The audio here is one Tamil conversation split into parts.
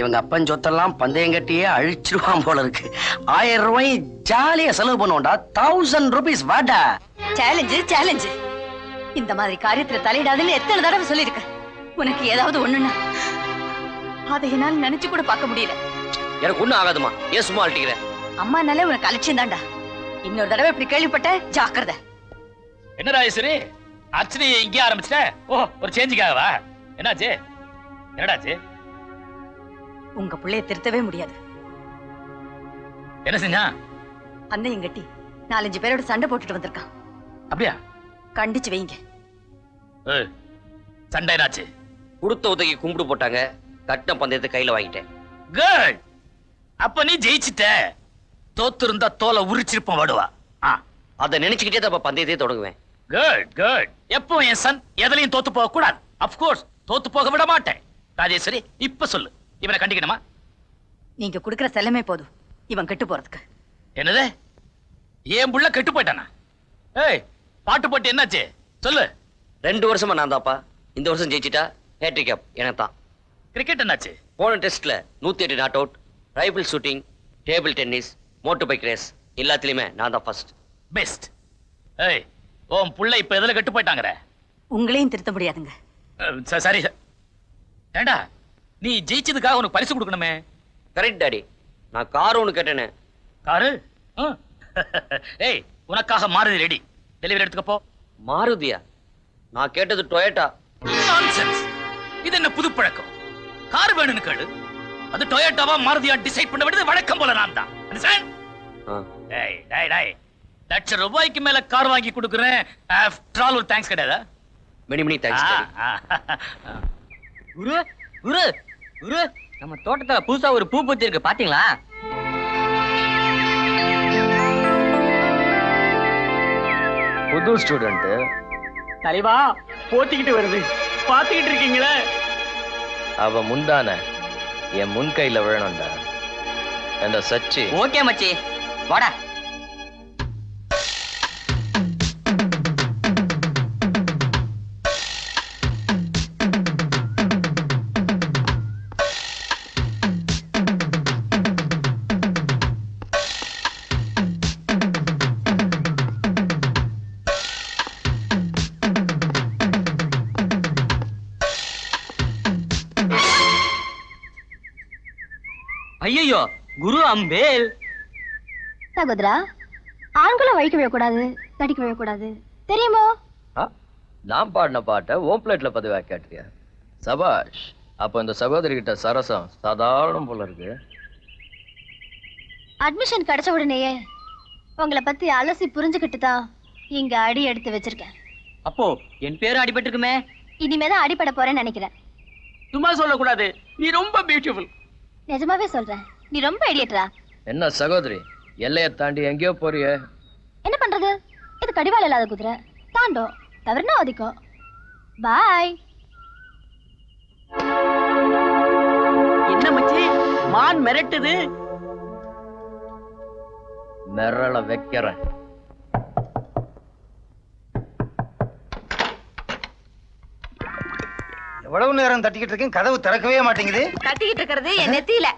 இவங்க அப்பன் சொத்தெல்லாம் பந்தயம் கட்டியே அழிச்சிருவான் போல இருக்கு. 1000 ரூபாய் ஜாலியா செலவு பண்ணுவோம்டா. 1000 rupees வாடா. சேலஞ்சு. இந்த மாதிரி காரியத்துல தலையிடாதுன்னு எத்தனை தடவை சொல்லிருக்க. உனக்கு ஏதாவது ஒண்ணுன்னா அதை என்னால நினைச்சு கூட பார்க்க முடியல. எனக்கு ஒண்ணும் ஆகாதுமா, ஏன் சும்மா அழட்டிக்கிற? அம்மானாலே உனக்கு அலட்சியம் தான்டா. இன்னொரு தடவை இப்படி கேள்விப்பட்ட ஜாக்கிரதை. என்ன ராஜேஸ்வரி, அர்ச்சனை இங்கே ஆரம்பிச்சிட்ட? ஓ, ஒரு சேஞ்சுக்காகவா? என்னாச்சு? என்னடாச்சு? உங்க பிள்ளைய திருத்தவே முடியாது. என்ன செஞ்சா? அன்னையும் கட்டி 4-5 பேரோட சண்டை போட்டுட்டு வந்திருக்கான். அப்படியா? கண்டிச்சு வைங்க. சண்டை என்னாச்சு? கொடுத்த உதவி கும்பிடு போட்டாங்க. கட்ட பந்தயத்தை கையில வாங்கிட்டேன். குட். அப்ப நீ ஜெயிச்சிட்ட. தோத்து இருந்தா தோலை உரிச்சிருப்போம் வாடுவா. அதை நினைச்சுக்கிட்டே தான் பந்தயத்தை தொடங்குவேன். குட். எப்போ என் சன் எதுலயும் தோத்து போக கூடாது. அப்கோர்ஸ் தோத்து போக விட மாட்டேன். ராஜேஸ்வரி, இப்ப சொல்லு, இவனை கண்டிக்கணுமா? நீங்க குடுக்கிற செல்லமே போதும் இவன் கெட்டு போறதுக்கு. என்னது? ஏன் புள்ள கெட்டு போயிட்டானா? ஏய், பாட்டு போட்டு என்னாச்சு சொல்லு. 2 வருஷமா நான் தான்ப்பா. இந்த வருஷம் ஜெயிச்சிட்டா ஹேட்ரிக் அப் எனக்கு தான். கிரிக்கெட் என்னாச்சு? போன டெஸ்ட்ல 108 not out. Rifle shooting, table tennis, motor bike race எல்லாத்துலயுமே நான் தான் ஃபர்ஸ்ட். பெஸ்ட். ஏய், உன் புள்ள இப்ப எதுல கெட்டு போயிட்டாங்கற? உங்களையும் திருத்த முடியாதுங்க. சரி. ஏண்டா, நீ ஜெயிச்சதுக்காக உனக்கு பரிசு கொடுக்கணுமே. Correct daddy. நான் கார் ஒன்று கேட்டேனே. காரு? ஏய், உனக்காக மாருதி ரெடி. டெலிவரி எடுத்துக்க போ. மாருதியா? நான் கேட்டது டொயோட்டா. நான்சென்ஸ். இது என்ன புது பழக்கம்? கார் வேணும்னு கேளு. அது டொயோட்டாவா மாருதியா டிசைட் பண்ண வேண்டியது வழக்கம் போல நான் தான். டேய், ₹1,00,000 மேல கார் வாங்கி கொடுக்குறேன். ஆஃப்டர் ஆல் ஒரு தேங்க்ஸ் கிடையாதா? Many thanks. குரு, நம்ம தோட்டத்துல புதுசா ஒரு பூ பூச்சி இருக்கு, பாத்தீங்களா? புது ஸ்டூடெண்ட் தலைவா போத்திக்கிட்டு வருது, பாத்துக்கிட்டு இருக்கீங்களே. அவ முந்தான என் முன் கையில விழணும்டா. அந்த சச்சி. ஓகே மச்சி, வாடா. ஐயோ, குரு அம்பேல். சகோதரா, ஆண்களை வழிக்க விடக்கூடாது, தடிக்க விடக்கூடாது, தெரியுமோ? நான் பாடின பாட்டை ஓம் பிளேட்ல பதிவா கேட்டியா? சபாஷ். அப்ப இந்த சகோதரி கிட்ட சரசம் சாதாரணம் போல இருக்கு. அட்மிஷன் கிடைச்ச உடனேயே உங்களை பத்தி அலசி புரிஞ்சுக்கிட்டு தான் இங்க அடி எடுத்து வச்சிருக்கேன். அப்போ என் பேரும் அடிபட்டு இருக்குமே. இனிமேதான் அடிபட போறேன்னு நினைக்கிறேன். சும்மா சொல்லக்கூடாது, நீ ரொம்ப பியூட்டிஃபுல். நிஜமாவே சொல்றேன், நீ ரொம்ப ஐடியேட்டரா. என்ன சகோதரி, எல்லையை தாண்டி எங்கேயோ போறிய? என்ன பண்றது, இது கடிவாள இல்லாத குதிரை, தாண்டோம், தவறுனா ஒதிக்கும். பாய். என்ன மச்சி, மான் மிரட்டுது. மிரள வைக்கிறேன். எவ்வளவு நேரம் தட்டிக்கிட்டு இருக்கேன், கதவு திறக்கவே மாட்டேங்குது. தட்டிக்கிட்டு இருக்கிறது என் நெத்தியில.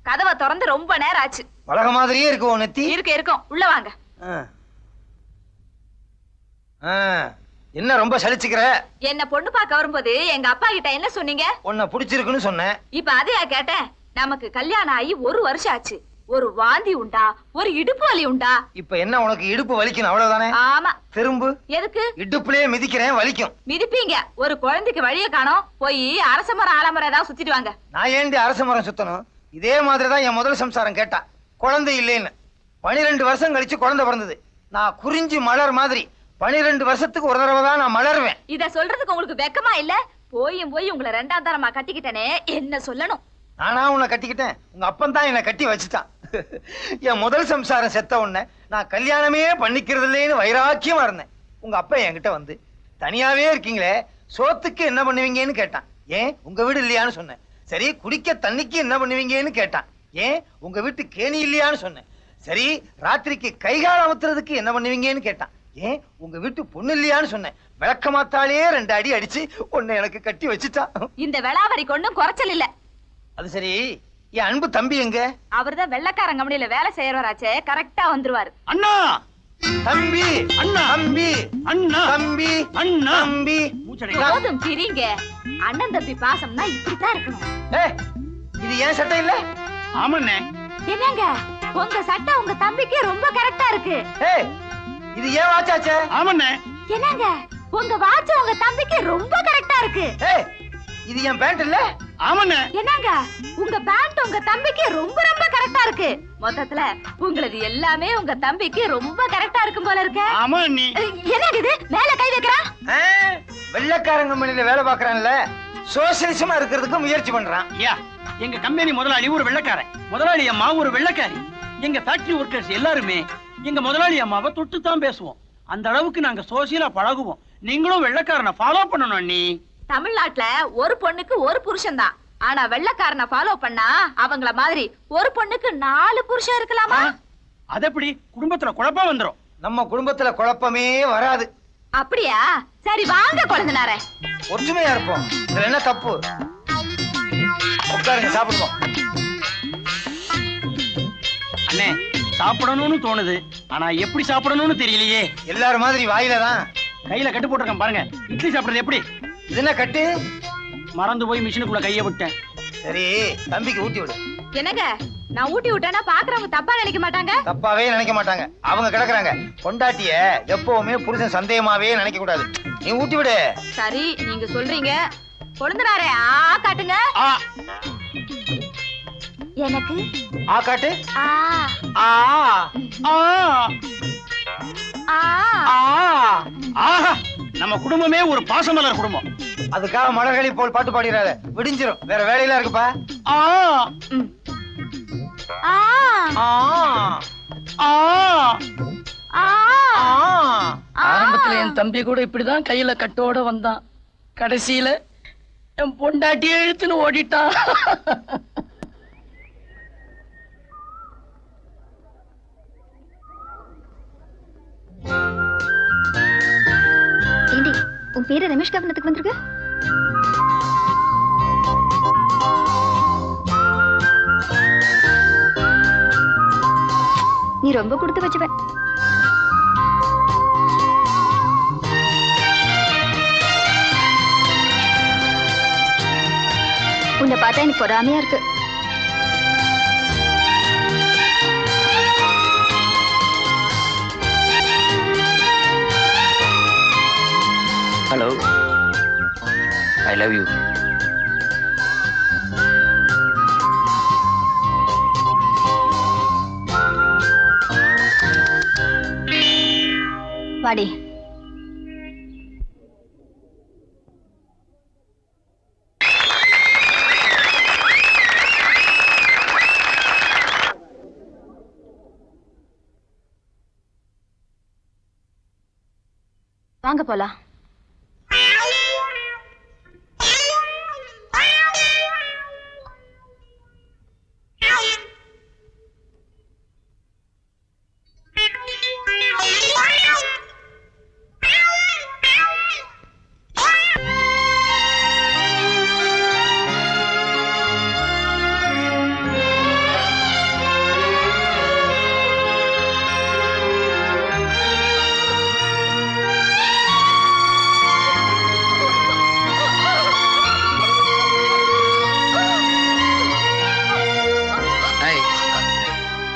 கதவை திறந்து ரொம்ப நேரம் ஆச்சு. பலக மாதிரியே இருக்கு உன் நெத்தி. இருக்கும், உள்ள வாங்க. என்ன ரொம்ப சலிச்சுக்கிற? என்ன பொண்ணு பார்க்க வரும்போது எங்க அப்பா கிட்ட என்ன சொன்னீங்க? உன்னை பிடிச்சிருக்குன்னு சொன்னேன். இப்ப அதையா கேட்டேன். நமக்கு கல்யாணம் ஆகி 1 வருஷம் ஆச்சு. ஒரு வாந்தி உண்டா, ஒரு இடுப்பு வலி உண்டா? இப்ப என்ன உனக்கு இடுப்பு வலிக்கணும் அவ்வளவுதானே? ஆமா. திரும்பு. எதுக்கு? இடுப்புலயே மிதிக்கிறேன், வலிக்கும். மிதிப்பீங்க. ஒரு குழந்தைக்கு வழிய காணோம், போய் அரச மரம் ஆலமரம் ஏதாவது சுத்திட்டு வாங்க. நான் ஏண்டி அரச மரம் சுத்தணும்? இதே மாதிரிதான் என் முதல் சம்சாரம் கேட்டா, குழந்தை இல்லைன்னு. 12 வருஷம் கழிச்சு குழந்தை பிறந்தது. நான் குறிஞ்சி மலர் மாதிரி 12 வருஷத்துக்கு ஒரு தடவை தான் நான் மலருவேன். இத சொல்றதுக்கு உங்களுக்கு வெக்கமா இல்ல? போய் உங்களை 2ஆம் தரமா கட்டிக்கிட்டனே, என்ன சொல்லணும்? நானா உன்னை கட்டிக்கிட்டேன்? உங்க அப்பன் தான் என்னை கட்டி வச்சுட்டான். என் முதல் சம்சாரம் செத்த உடனே நான் கல்யாணமே பண்ணிக்கிறது இல்லைன்னு வைராக்கியமா இருந்தேன். உங்க அப்பா என்கிட்ட வந்து, தனியாவே இருக்கீங்களே, சோத்துக்கு என்ன பண்ணுவீங்கன்னு கேட்டான். ஏன் உங்க வீடு இல்லையான்னு சொன்னேன். சரி, குடிக்க தண்ணிக்கு என்ன பண்ணுவீங்கன்னு கேட்டான். ஏன் உங்க வீட்டு கேணி இல்லையான்னு சொன்னேன். சரி, ராத்திரிக்கு கைகால அமுத்துறதுக்கு என்ன பண்ணுவீங்கன்னு கேட்டான். ஏன் உங்க வீட்டு பொண்ணு இல்லையான்னு சொன்னேன். விளக்கமாத்தாலே 2 அடி அடிச்சு உன்னை எனக்கு கட்டி வச்சுட்டான். இந்த விளாவரி கொண்டும் குறைச்சல் இல்ல. அது சரி, என் அன்பு தம்பி எங்க? அவர்தான் வெள்ளக்காரன் கம்பெனில வேலை செய்யறவராச்சே, கரெக்டா வந்துருவாரு. அண்ணா தம்பி, அண்ணா தம்பி, அண்ணா தம்பி, அண்ணா தம்பி. போதும் பிரிங்க. அண்ணன் தம்பி பாசம்னா இப்படித்தான் இருக்கணும். ஏய், இது ஏன் சட்டை இல்ல? ஆமாண்ணே. என்னங்க உங்க சட்டை உங்க தம்பிக்கு ரொம்ப கரெக்டா இருக்கு. ஏய், இது ஏன் வாட்சாச்சே? ஆமாண்ணே. என்னங்க உங்க வாட்ச் உங்க தம்பிக்கு ரொம்ப கரெக்டா இருக்கு. ஏய், இது என் பேண்ட் இல்ல? ஆமாண்ணே. என்னங்க உங்க பேண்ட் உங்க தம்பிக்கு ரொம்ப ரொம்ப கரெக்டா இருக்கு. மொத்தத்துல உங்களது எல்லாமே உங்க தம்பிக்கு ரொம்ப கரெக்டா இருக்கும் போல இருக்கு. ஆமா நீ. என்னங்க இது மேல கை வைக்கிறான்? வெள்ளக்காரன் கம்பெனில வேலை பார்க்கறான்ல, சோசியலிசமா இருக்கிறதுக்கு முயற்சி பண்றான். ஐயா, எங்க கம்பெனி முதலாளி ஒரு வெள்ளக்காரன், முதலாளி அம்மா ஒரு வெள்ளக்காரி. எங்க ஃபேக்டரி ஒர்க்கர்ஸ் எல்லாருமே எங்க முதலாளி அம்மாவை தொட்டு தான் பேசுவோம். அந்த அளவுக்கு நாங்க சோசியலா பழகுவோம். நீங்களும் வெள்ளக்காரனை ஃபாலோ பண்ணணும். நீ தமிழ்நாட்டுல ஒரு பொண்ணுக்கு ஒரு புருஷன் தான். ஆனா வெள்ளக்காரனை ஃபாலோ பண்ணா அவங்கள மாதிரி ஒரு பொண்ணுக்கு 4 புருஷன் இருக்கலாமா? அது எப்படி? குடும்பத்துல குழப்பம் வந்துரும். நம்ம குடும்பத்துல குழப்பமே வராது. அப்படியா? சரி வாங்க குழந்தைனாரே, ஒற்றுமையா இருப்போம். இதுல என்ன தப்பு? உட்காருங்க, சாப்பிடுவோம். அண்ணே, சாப்பிடணும்னு தோணுது, ஆனா எப்படி சாப்பிடணும்னு தெரியலையே. எல்லாரும் மாதிரி வாயில தான். கையில கட்டு போட்டிருக்கேன் பாருங்க. இட்லி சாப்பிடுறது எப்படி? இது என்ன கட்டு? மறந்து போய் மிஷினுக்குள்ள கைய விட்டேன். சரி, தம்பிக்கு ஊட்டி விடு. என்னங்க நான் ஊட்டி விட்டேன்னா பாக்குறவங்க தப்பா நினைக்க மாட்டாங்க? தப்பாவே நினைக்க மாட்டாங்க. அவங்க கிடக்குறாங்க. பொண்டாட்டிய எப்பவுமே புருஷன் சந்தேகமாவே நினைக்க கூடாது. நீ ஊட்டி விடு. சரி நீங்க சொல்றீங்க. கொழுந்தனாரே ஆ காட்டுங்க. ஆ எனக்கு ஆ காட்டு. ஆ ஆ ஆ ஆ ஆ. ஆஹா, நம்ம குடும்பமே ஒரு பாசமலர் குடும்பம். அதுக்காக மலர்களை போல் பாட்டு பாடிடாத, விடிஞ்சிரும். வேற வேலையெல்லாம் இருக்குப்பா. ஆ ஆ ஆ ஆ ஆ ஆரம்பத்துல என் தம்பி கூட இப்படிதான் கையில கட்டோட வந்தான். கடைசியில என் பொண்டாட்டியே இழுத்துன்னு ஓடிட்டான். ஏண்டி உன் பேரு ரமேஷ் கவனத்துக்கு வந்திருக்கு? நீ ரொம்ப கொடுத்து வச்சுவ. உன்னை பார்த்தா எனக்கு பொறாமையா இருக்கு. Hello, I love you. வாடி. வாங்க போலாம்.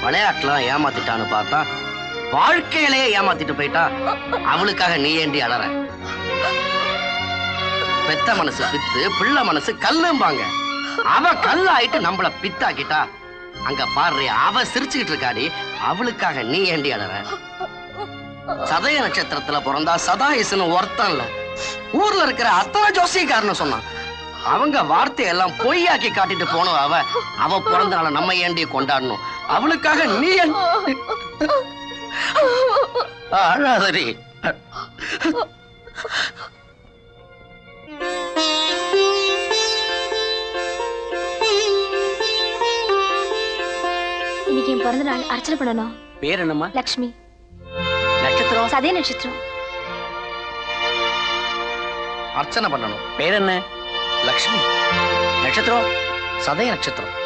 விளையாட்டுலாம் ஏமாத்திட்டான்னு பார்த்தா வாழ்க்கையிலேயே ஏமாத்திட்டு போயிட்டா. அவளுக்காக நீ ஏண்டி அலற? பெத்த மனசு பித்து, பிள்ளை மனசு கல்லும்பாங்க. அவ கல்லாயிட்டு நம்மள பித்தாக்கிட்டா. அங்க பாரு, அவ சிரிச்சுக்கிட்டு இருக்காடி. அவளுக்காக நீ ஏண்டி அலற? சதய நட்சத்திரத்துல பிறந்தா சதாயுசுன்னு ஒருத்தம் இல்ல. ஊர்ல இருக்கிற அத்தனை ஜோசியக்காரன்னு சொன்னான். அவங்க வார்த்தையெல்லாம் பொய்யாக்கி காட்டிட்டு போனோம். அவ பிறந்தனால நம்ம ஏண்டி கொண்டாடணும்? அவளுக்காக நீ அழாதடி. இன்னைக்கு என் பிறந்த நாள். அர்ச்சனை பண்ணணும். பேர் என்னம்மா? லக்ஷ்மி. நட்சத்திரம்? சதய நட்சத்திரம். அர்ச்சனை பண்ணணும். பேர் என்ன? லக்ஷ்மி. நட்சத்திரம் சதய நட்சத்திரம்.